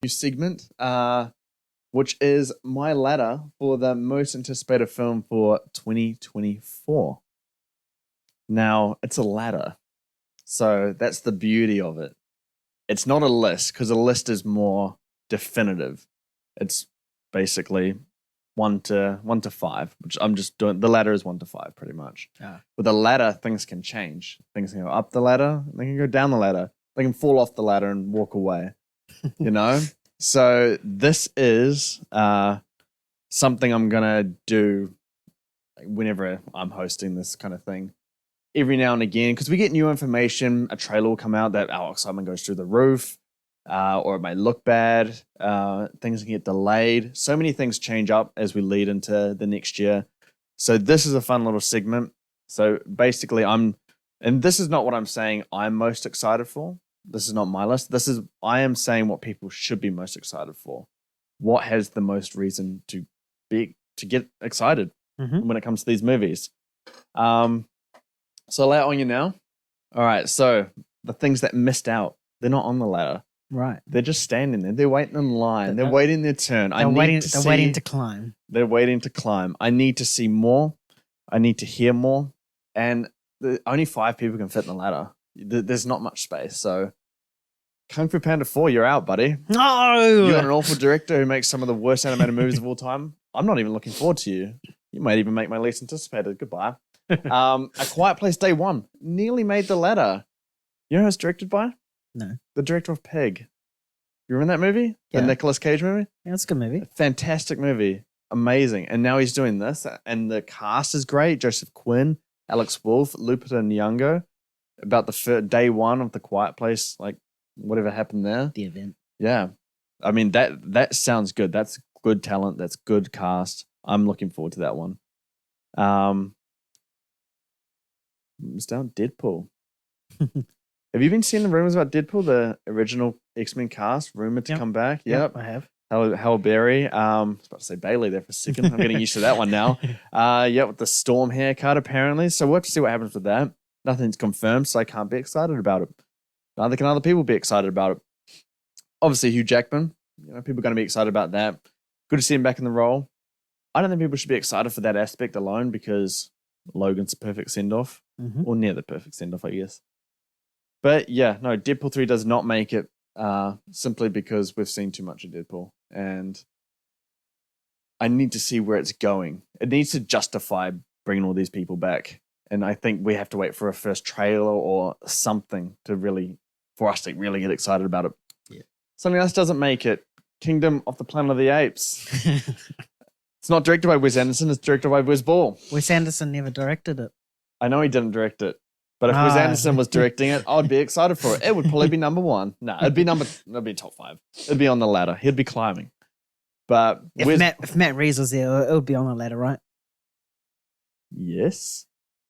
new segment, which is my ladder for the most anticipated film for 2024. Now, it's a ladder, so that's the beauty of it. It's not a list because a list is more definitive. It's basically one to five, which I'm just doing. The ladder is 1 to 5, pretty much. With a ladder, things can change. Things can go up the ladder. They can go down the ladder. They can fall off the ladder and walk away. You know. So this is something I'm gonna do whenever I'm hosting this kind of thing. Every now and again, because we get new information, a trailer will come out that our excitement goes through the roof, or it might look bad. Things can get delayed. So many things change up as we lead into the next year. So this is a fun little segment. So basically, and this is not what I'm saying I'm most excited for. This is not my list. I am saying what people should be most excited for. What has the most reason to get excited when it comes to these movies? So I'll lay it on you now. All right. So the things that missed out, they're not on the ladder. Right. They're just standing there. They're waiting in line. They're waiting their turn. They're waiting to climb. They're waiting to climb. I need to see more. I need to hear more. And only 5 people can fit in the ladder. There's not much space. So Kung Fu Panda 4, you're out, buddy. No! You got an awful director who makes some of the worst animated movies of all time. I'm not even looking forward to you. You might even make my least anticipated. Goodbye. A Quiet Place Day 1 nearly made the ladder. You know who it's directed by? No. The director of Pig. You remember that movie? Yeah. The Nicolas Cage movie? Yeah, it's a good movie. Fantastic movie. Amazing. And now he's doing this. And the cast is great. Joseph Quinn, Alex Wolff, Lupita Nyong'o. About the day 1 of The Quiet Place, like whatever happened there. The event. Yeah. I mean, that sounds good. That's good talent. That's good cast. I'm looking forward to that one. It's down Deadpool. Have you been seeing the rumors about Deadpool, the original X-Men cast, rumored to come back? Yep. I have. Halle Berry. I was about to say Bailey there for a second. I'm getting used to that one now. With the Storm haircut apparently. So we'll have to see what happens with that. Nothing's confirmed, so I can't be excited about it. Neither can other people be excited about it. Obviously, Hugh Jackman. People are going to be excited about that. Good to see him back in the role. I don't think people should be excited for that aspect alone because Logan's a perfect send-off. Or near the perfect send-off, I guess. But yeah, no, Deadpool 3 does not make it simply because we've seen too much of Deadpool. And I need to see where it's going. It needs to justify bringing all these people back. And I think we have to wait for a first trailer or something for us to really get excited about it. Yeah. Something else doesn't make it. Kingdom of the Planet of the Apes. It's not directed by Wes Anderson. It's directed by Wes Ball. Wes Anderson never directed it. I know he didn't direct it, but if Wes Anderson was directing it, I'd be excited for it. It would probably be number 1. No, it'd be top 5. It'd be on the ladder. He'd be climbing. But if Matt Reeves was there, it would be on the ladder, right? Yes,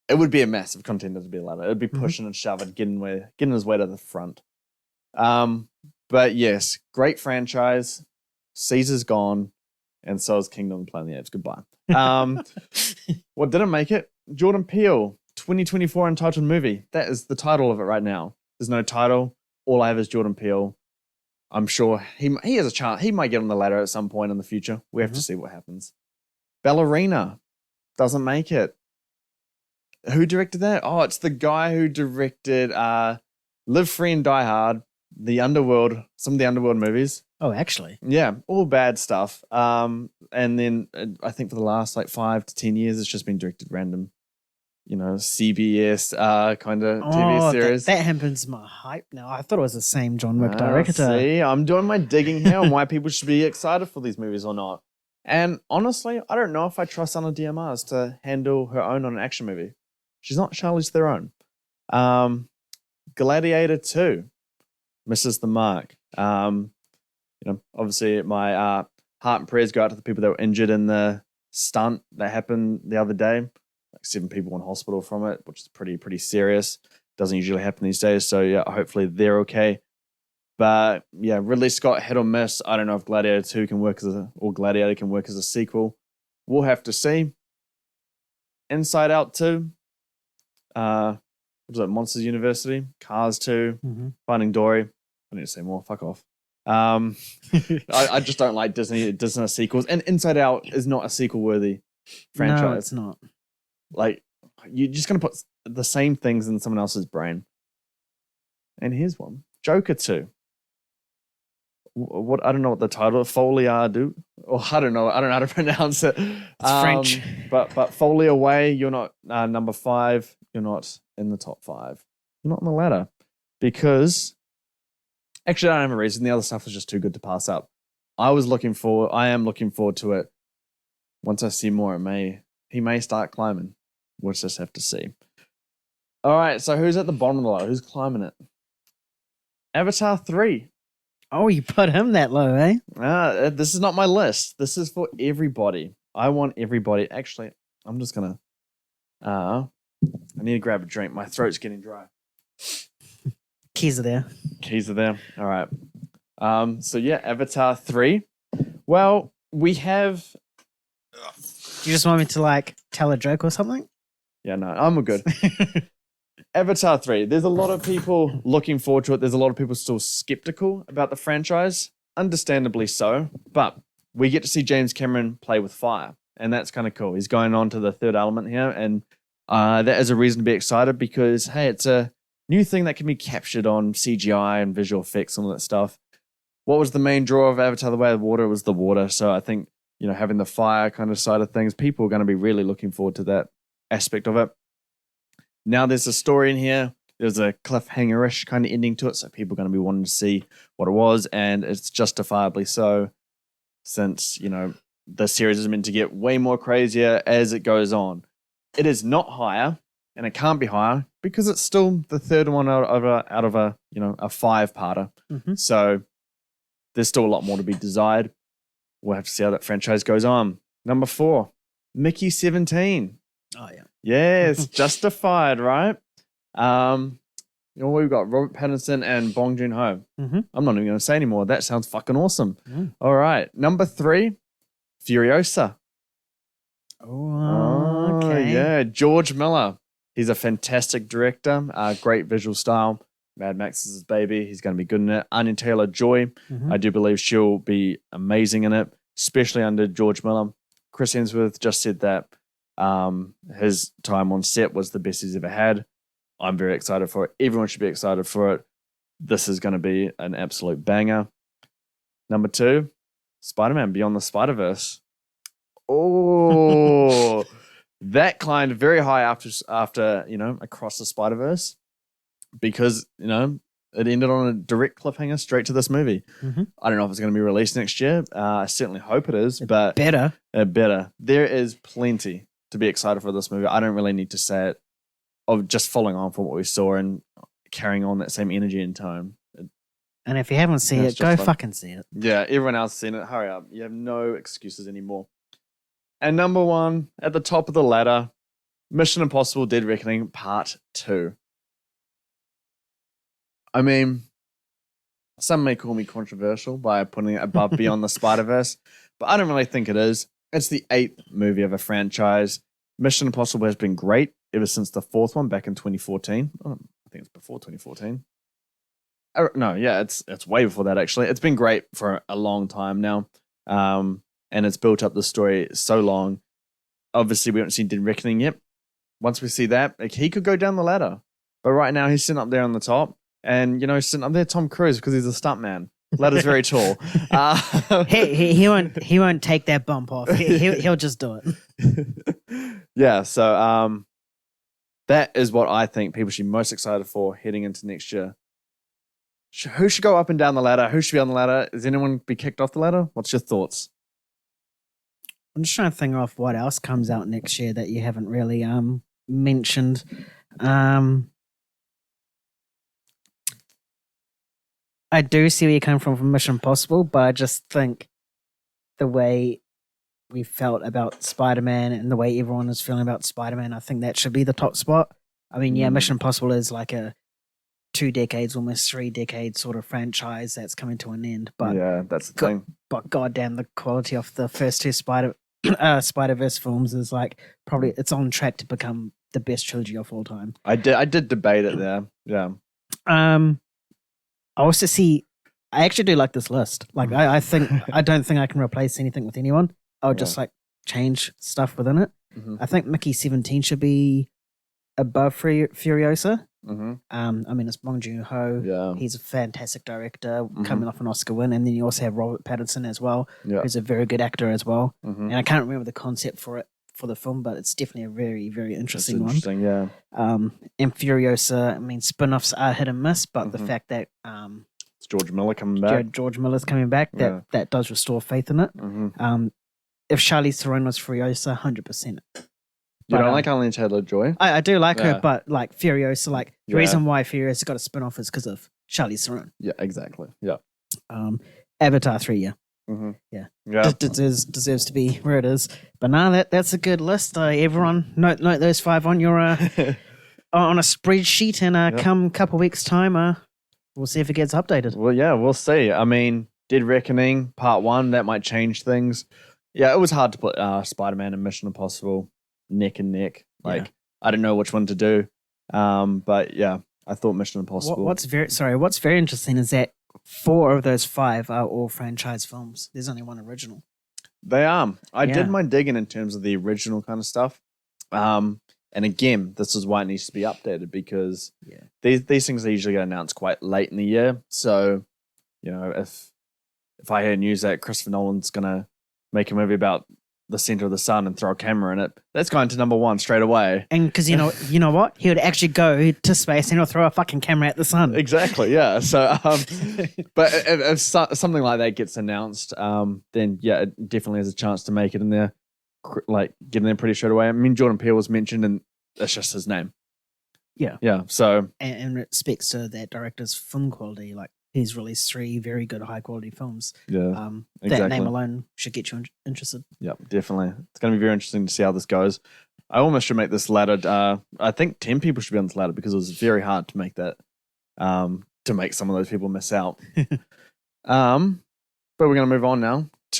it would be a massive contender to be a ladder. It'd be pushing and shoving, getting his way to the front. But yes, great franchise. Caesar's gone, and so is Kingdom of the Planet of the Apes. Goodbye. What didn't make it? Jordan Peele. 2024 Untitled Movie. That is the title of it right now. There's no title. All I have is Jordan Peele. I'm sure he has a chance. He might get on the ladder at some point in the future. We have to see what happens. Ballerina doesn't make it. Who directed that? Oh, it's the guy who directed Live Free and Die Hard, The Underworld, some of the Underworld movies. Oh, actually? Yeah, all bad stuff. And then I think for the last 5 to 10 years, it's just been directed random CBS kind of TV series. That happens my hype now. I thought it was the same John Wick director. See, I'm doing my digging here on why people should be excited for these movies or not. And honestly, I don't know if I trust Anna de Armas to handle her own on an action movie. She's not Charlize Theron. Gladiator 2 misses the mark. Obviously my heart and prayers go out to the people that were injured in the stunt that happened the other day. 7 people in hospital from it, which is pretty serious. Doesn't usually happen these days. So yeah, hopefully they're okay. But yeah, Ridley Scott hit or miss. I don't know if Gladiator 2 can work or Gladiator can work as a sequel. We'll have to see. Inside Out 2. What was it? Monsters University. Cars 2. Finding Dory. I need to say more. Fuck off. I just don't like Disney sequels, and Inside Out is not a sequel worthy franchise. No, it's not. Like, you're just gonna put the same things in someone else's brain. And here's one: Joker 2. What I don't know what the title is. Folia do, or I don't know how to pronounce it. It's French. But Folia Away, you're not number 5. You're not in the top 5. You're not on the ladder because actually I don't have a reason. The other stuff was just too good to pass up. I am looking forward to it. Once I see more, he may start climbing. We'll just have to see. All right, so who's at the bottom of the ladder? Who's climbing it? Avatar 3. Oh, you put him that low, eh? This is not my list. This is for everybody. I want everybody. Actually, I'm just gonna. I need to grab a drink. My throat's getting dry. Keys are there. All right. So yeah, Avatar 3. Well, we have. Do you just want me to tell a joke or something? Yeah, no, I'm good. Avatar 3. There's a lot of people looking forward to it. There's a lot of people still skeptical about the franchise. Understandably so. But we get to see James Cameron play with fire. And that's kind of cool. He's going on to the third element here. And that is a reason to be excited because, hey, it's a new thing that can be captured on CGI and visual effects and all that stuff. What was the main draw of Avatar: The Way of Water? Was the water. So I think, having the fire kind of side of things, people are going to be really looking forward to that aspect of it. Now there's a story in here. There's a cliffhanger-ish kind of ending to it, so people are going to be wanting to see what it was, and it's justifiably so, since, the series is meant to get way more crazier as it goes on. It is not higher, and it can't be higher, because it's still the third one out of a 5-parter. Mm-hmm. So there's still a lot more to be desired. We'll have to see how that franchise goes on. Number 4, Mickey 17. Oh, yeah. Yes, Justified, right? We've got Robert Pattinson and Bong Joon-ho. Mm-hmm. I'm not even going to say anymore. That sounds fucking awesome. Mm. All right. Number 3, Furiosa. Oh, okay. Yeah. George Miller. He's a fantastic director. Great visual style. Mad Max is his baby. He's going to be good in it. Anya Taylor-Joy. Mm-hmm. I do believe she'll be amazing in it, especially under George Miller. Chris Hemsworth just said that his time on set was the best he's ever had. I'm very excited for it. Everyone should be excited for it. This is going to be an absolute banger. Number 2, Spider-Man Beyond the Spider-Verse. Oh, that climbed very high after Across the Spider-Verse because, it ended on a direct cliffhanger straight to this movie. Mm-hmm. I don't know if it's going to be released next year. I certainly hope it is, but better. There is plenty to be excited for this movie. I don't really need to say it. Of just following on from what we saw and carrying on that same energy and tone. And if you haven't seen it, go fucking see it. Yeah, everyone else has seen it. Hurry up. You have no excuses anymore. And number 1, at the top of the ladder, Mission Impossible Dead Reckoning Part 2. I mean, some may call me controversial by putting it above Beyond the Spider-Verse, but I don't really think it is. It's the 8th movie of a franchise. Mission Impossible has been great ever since the 4th one back in 2014. I think it's before 2014. No, yeah, it's way before that, actually. It's been great for a long time now. And it's built up the story so long. Obviously, we haven't seen Dead Reckoning yet. Once we see that, he could go down the ladder. But right now, he's sitting up there on the top. And, sitting up there, Tom Cruise, because he's a stuntman. Ladder's very tall. He won't take that bump off. He'll just do it. Yeah, so that is what I think people should be most excited for heading into next year. Who should go up and down the ladder? Who should be on the ladder? Does anyone be kicked off the ladder? What's your thoughts? I'm just trying to think of what else comes out next year that you haven't really mentioned. I do see where you come from Mission Impossible, but I just think the way we felt about Spider-Man and the way everyone is feeling about Spider-Man, I think that should be the top spot. I mean, yeah, Mission Impossible is like a 2 decades, almost 3 decades sort of franchise that's coming to an end. But yeah, that's the thing. But goddamn, the quality of the first 2 Spider-Verse films is probably it's on track to become the best trilogy of all time. I did debate it there. Yeah. I also see I actually do like this list. Like, I think I don't think I can replace anything with anyone. I would just like change stuff within it. Mm-hmm. I think Mickey 17 should be above Furiosa. Mm-hmm. I mean, it's Bong Joon-ho. Yeah. He's a fantastic director, coming off an Oscar win, and then you also have Robert Pattinson as well, Yeah. who's a very good actor as well. Mm-hmm. And I can't remember the concept for the film, but it's definitely a very, very interesting one. Interesting, yeah. And Furiosa, I mean, spin-offs are hit and miss, but the Mhm. fact that It's George Miller coming back. George Miller's coming back, that does restore faith in it. Mm-hmm. If Charlize Theron was Furiosa, 100%. You don't like Eileen Taylor-Joy? I do like Yeah. her, but like Furiosa, like the Yeah. reason why Furiosa got a spin-off is because of Charlize Theron. Yeah, exactly. Yeah. Avatar 3, yeah. Mm-hmm. Yeah. Yeah. Deserves to be where it is. But now that's a good list. Everyone note those 5 on your on a spreadsheet, and come a couple weeks time, we'll see if it gets updated. Well, yeah, we'll see. I mean, Dead Reckoning Part 1, that might change things. Yeah, it was hard to put Spider-Man and Mission Impossible neck and neck. Like, I didn't know which one to do. But yeah, I thought Mission Impossible. What's very interesting is that 4 of those 5 are all franchise films. There's only one original. They are. I Yeah. did my digging in terms of the original kind of stuff. And again, this is why it needs to be updated, because these things usually get announced quite late in the year. So, you know, if I hear news that Christopher Nolan's gonna make a movie about the center of the sun and throw a camera in it, that's going to number 1 straight away. And because you know what, he would actually go to space and he'll throw a fucking camera at the sun. Exactly, yeah. So, but if something like that gets announced, then yeah, it definitely has a chance to make it in there, like get in there pretty straight away. I mean, Jordan Peele was mentioned, and that's just his name. Yeah. So, and it speaks to that director's film quality. Like, he's released 3 very good, high quality films. yeah, That exactly. name alone should get you interested. Yeah, definitely. It's going to be very interesting to see how this goes. I almost should make this ladder. I think 10 people should be on this ladder, because it was very hard to make that, to make some of those people miss out. But we're going to move on now